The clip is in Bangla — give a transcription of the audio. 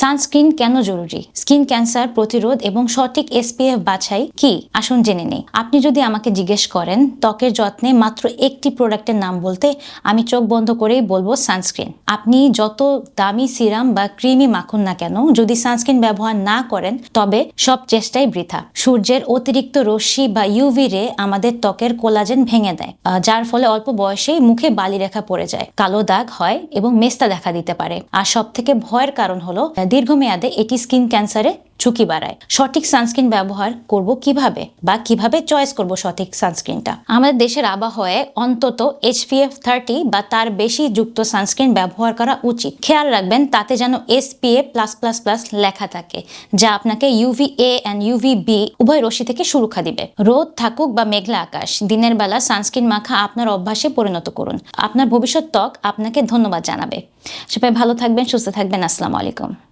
সানস্ক্রিন কেন জরুরি, স্কিন ক্যান্সার প্রতিরোধ এবং সঠিক SPF বাছাই কি, আসুন জেনে নেই। আপনি যদি আমাকে জিজ্ঞেস করেন ত্বকের যত্নে মাত্র একটি প্রোডাক্টের নাম বলতে, আমি চোখ বন্ধ করেই বলবো সানস্ক্রিন। আপনি যত দামি সিরাম বা ক্রিমই মাখুন না কেন, যদি সানস্ক্রিন ব্যবহার না করেন তবে সব চেষ্টাই বৃথা। সূর্যের অতিরিক্ত রশ্মি বা ইউভি রে আমাদের ত্বকের কোলাজেন ভেঙে দেয়, যার ফলে অল্প বয়সেই মুখে বালি রেখা পড়ে যায়, কালো দাগ হয় এবং মেস্তা দেখা দিতে পারে। আর সব থেকে ভয়ের কারণ হলো দীর্ঘমেয়াদে এটি স্কিন ক্যান্সারে ঝুঁকি বাড়ায়। সঠিক সানস্ক্রিন ব্যবহার করব কিভাবে বা কিভাবে চয়েস করব সঠিক সানস্ক্রিনটা? আমাদের দেশের আবহাওয়ায় অন্তত SPF 30 বা তার বেশি যুক্ত সানস্ক্রিন ব্যবহার করা উচিত। খেয়াল রাখবেন তাতে যেন SPF+++ লেখা থাকে, যা আপনাকে UVA and UVB উভয় রশ্মি থেকে সুরক্ষা দিবে। রোদ থাকুক বা মেঘলা আকাশ, দিনের বেলা সানস্ক্রিন মাখা আপনার অভ্যাসে পরিণত করুন। আপনার ভবিষ্যৎ ত্বক আপনাকে ধন্যবাদ জানাবে। সবাই ভালো থাকবেন, সুস্থ থাকবেন। আসসালামু আলাইকুম।